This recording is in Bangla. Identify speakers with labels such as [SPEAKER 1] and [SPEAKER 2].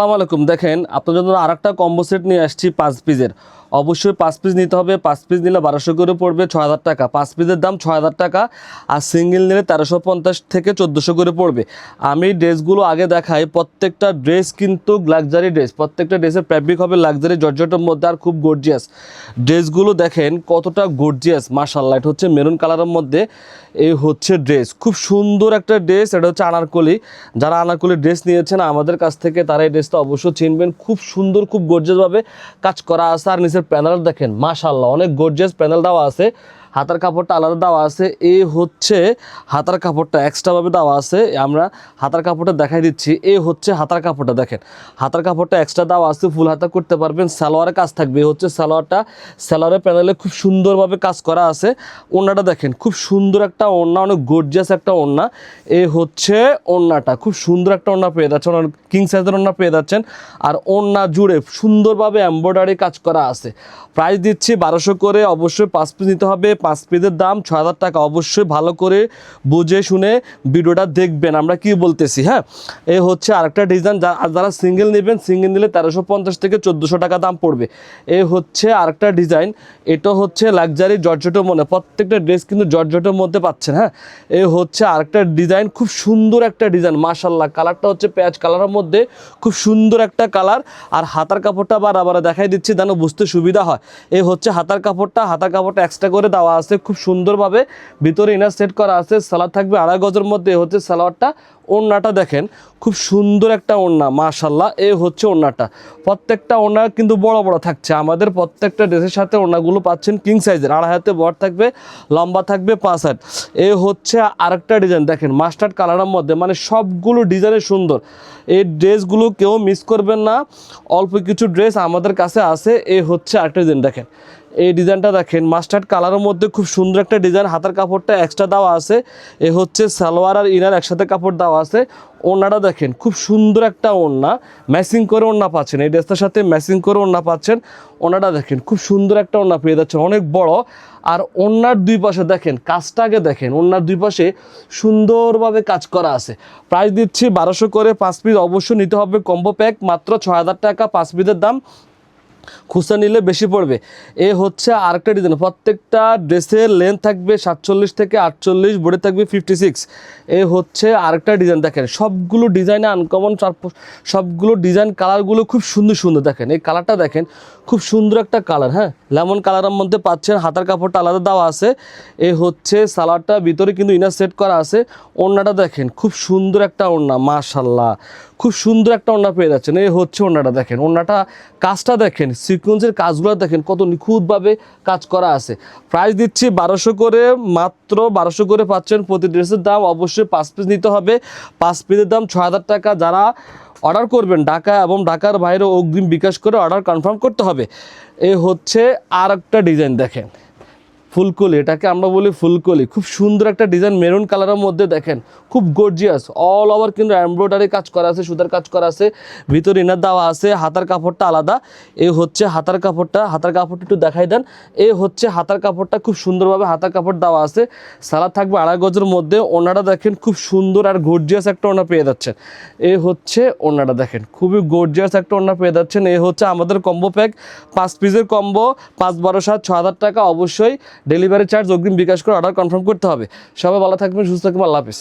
[SPEAKER 1] আসসালামু আলাইকুম। দেখেন আপনার জন্য আরেকটা কম্বো সেট নিয়ে আসছি 5 পিসের। অবশ্যই 5 পিস নিতে হবে। 5 পিস নিলে 1200 করে পড়বে, 6000 টাকা। 5 পিসের দাম 6000 টাকা, আর সিঙ্গেল নিলে 1350 থেকে 1400 করে পড়বে। আমি ড্রেসগুলো আগে দেখাই। প্রত্যেকটা ড্রেস কিন্তু লাক্সারি ড্রেস, প্রত্যেকটা ড্রেসের ফ্যাব্রিক হবে লাক্সারি জর্জেটের মধ্যে, আর খুব গর্জিয়াস। ড্রেসগুলো দেখেন কতটা গর্জিয়াস, মাশাআল্লাহ। এটা হচ্ছে মেরুন কালারের মধ্যে, এই হচ্ছে ড্রেস, খুব সুন্দর একটা ড্রেস। এটা হচ্ছে আনারকলি। যারা আনারকলি ড্রেস নিয়েছেন আমাদের কাছ থেকে তারা এই ড্রেসটা অবশ্যই চিনবেন। খুব সুন্দর, খুব গর্জিয়াসভাবে কাজ করা আছে। আর নিচের প্যানেল দেখেন, মাশাআল্লাহ, অনেক গর্জিয়াস প্যানেল দেওয়া আছে। হাতার কাপড়টা আলাদা দেওয়া আছে। এই হচ্ছে হাতার কাপড়টা এক্সট্রাভাবে দেওয়া আছে। আমরা হাতার কাপড়টা দেখাই দিচ্ছি। এই হচ্ছে হাতার কাপড়টা দেখেন, হাতার কাপড়টা এক্সট্রা দেওয়া আছে, ফুল হাতা করতে পারবেন। সালোয়ারে কাজ থাকবে। এই হচ্ছে সালোয়ারটা, সালোয়ারের প্যানেলে খুব সুন্দরভাবে কাজ করা আছে। ওড়নাটা দেখেন, খুব সুন্দর একটা ওড়না, অনেক গর্জিয়াস একটা ওড়না। এই হচ্ছে ওড়নাটা, খুব সুন্দর একটা ওড়না পেয়ে যাচ্ছেন, অনেক কিং সাইজের ওড়না পেয়ে যাচ্ছেন। আর ওড়না জুড়ে সুন্দরভাবে এমব্রয়ডারি কাজ করা আছে। প্রাইস দিচ্ছি 1200 করে। অবশ্যই 5 পিস নিতে হবে। 5 পিসের দাম 6000 টাকা। অবশ্যই ভালো করে বুঝে শুনে ভিডিওটা দেখবেন আমরা কি বলতেছি। হ্যাঁ, এই হচ্ছে আরেকটা ডিজাইন। যারা সিঙ্গেল নেবেন, সিঙ্গেল নিলে 1350 থেকে 1400 টাকা দাম পড়বে। এই হচ্ছে আরেকটা ডিজাইন। এটা হচ্ছে লাক্সারি জর্জেটের মধ্যে, প্রত্যেকটা ড্রেস কিন্তু জর্জেটের মধ্যে পাচ্ছেন। হ্যাঁ, এই হচ্ছে আরেকটা ডিজাইন, খুব সুন্দর একটা ডিজাইন, মাশাআল্লাহ। কালারটা হচ্ছে পেঁয়াজ কালারের মধ্যে, খুব সুন্দর একটা কালার। আর হাতার কাপড়টা আবার দেখাই দিচ্ছি যেন বুঝতে সুবিধা হয়। এই হচ্ছে হাতার কাপড়টা, হাতার কাপড়টা এক্সট্রা করে দেওয়া আছে, খুব সুন্দরভাবে ভিতরে ইনার সেট করা আছে। সালোয়ার থাকবে 2.5 গজের মধ্যে। হচ্ছে সালোয়ারটা। ওড়নাটা দেখেন, খুব সুন্দর একটা ওড়না, মাশাআল্লাহ। এই হচ্ছে ওড়নাটা। প্রত্যেকটা ওড়না কিন্তু বড় বড় থাকছে। আমাদের প্রত্যেকটা ড্রেসের সাথে ওড়নাগুলো পাচ্ছেন কিং সাইজের, 2.5 হাতে বড় থাকবে, লম্বা থাকবে 5 হাত। এই হচ্ছে আরেকটা ডিজাইন দেখেন, মাস্টার্ড কালারের মধ্যে, মানে সবগুলো ডিজাইনে সুন্দর। এই ড্রেসগুলো কেউ মিস করবেন না। অল্প কিছু ড্রেস আমাদের কাছে আছে। এই হচ্ছে আরেকটা ডিজাইন দেখেন, এই ডিজাইনটা দেখেন, মাস্টার্ড কালারের মধ্যে খুব সুন্দর একটা ডিজাইন। হাতার কাপড়টা এক্সট্রা দেওয়া আছে। এ হচ্ছে সালোয়ার আর ইনার একসাথে কাপড় দেওয়া আছে। ওড়নাটা দেখেন, খুব সুন্দর একটা ওড়না, ম্যাচিং করে ওড়না পাচ্ছেন। এই ড্রেসটার সাথে ম্যাচিং করে ওড়না পাচ্ছেন। ওড়নাটা দেখেন, খুব সুন্দর একটা ওড়না পেয়ে যাচ্ছেন, অনেক বড়। আর ওড়নার দুই পাশে দেখেন, কাজটা আগে দেখেন, ওড়নার দুই পাশে সুন্দরভাবে কাজ করা আছে। প্রাইস দিচ্ছি 1200 করে। 5 পিস অবশ্যই নিতে হবে। কম্বো প্যাক মাত্র 6000 টাকা। 5 পিসের দাম খুচরা নিলে বেশি পড়বে। এ হচ্ছে আরেকটা ডিজাইন। প্রত্যেকটা ড্রেসের লেন্থ থাকবে 47 থেকে 48, বডি থাকবে 56। এ হচ্ছে আরেকটা ডিজাইন দেখেন, সবগুলো ডিজাইনে আনকমন, সবগুলো ডিজাইন কালারগুলো খুব সুন্দর সুন্দর। দেখেন এই কালারটা দেখেন, খুব সুন্দর একটা কালার। হ্যাঁ, লেমন কালারের মধ্যে পাচ্ছেন। হাতার কাপড়টা আলাদা দেওয়া আছে। এ হচ্ছে সালোয়ারটা, ভিতরে কিন্তু ইনার সেট করা আছে। ওড়নাটা দেখেন, খুব সুন্দর একটা ওড়না, মাশাআল্লাহ, খুব সুন্দর একটা ওড়না পেয়ে যাচ্ছেন। এই হচ্ছে ওড়নাটা দেখেন, ওড়নাটা কাজটা দেখেন, সিকোয়েন্সের কাজগুলো দেখেন কত নিখুঁতভাবে কাজ করা আছে। প্রাইস দিচ্ছি 1200 করে, মাত্র 1200 করে পাচ্ছেন। প্রতি ড্রেসের দাম অবশ্যই 5 পিস নিতে হবে। 5 পিসের দাম 6000 টাকা। যারা অর্ডার করবেন ঢাকা এবং ঢাকার বাইরে অগ্রিম বিকাশ করে অর্ডার কনফার্ম করতে হবে। এ হচ্ছে আর একটা ডিজাইন দেখেন, ফুলকলি, এটাকে আমরা বলি ফুলকলি। খুব সুন্দর একটা ডিজাইন, মেরুন কালারের মধ্যে দেখেন, খুব গর্জিয়াস। অল ওভার কিন্তু এমব্রয়ডারি কাজ করা আছে, সুতার কাজ করা আছে, ভিতরে ইনার দেওয়া আছে। হাতার কাপড়টা আলাদা। এই হচ্ছে হাতার কাপড়টা, হাতার কাপড়টা একটু দেখাই দেন। এই হচ্ছে হাতার কাপড়টা, খুব সুন্দরভাবে হাতার কাপড় দেওয়া আছে। সালোয়ার থাকবে 2.5 গজের মধ্যে। ওড়নাটা দেখেন, খুব সুন্দর আর গর্জিয়াস একটা ওড়না পেয়ে যাচ্ছেন। এই হচ্ছে ওড়নাটা দেখেন, খুবই গর্জিয়াস একটা ওড়না পেয়ে যাচ্ছেন। এই হচ্ছে আমাদের কম্বো প্যাক, 5 পিসের কম্বো, 5 12 7 6000 টাকা। অবশ্যই ডেলিভারি চার্জ অগ্রিম বিকাশ করে অর্ডার কনফার্ম করতে হবে। সবাই ভালো থাকবেন, সুস্থ থাকবেন, আল্লাহ হাফেজ।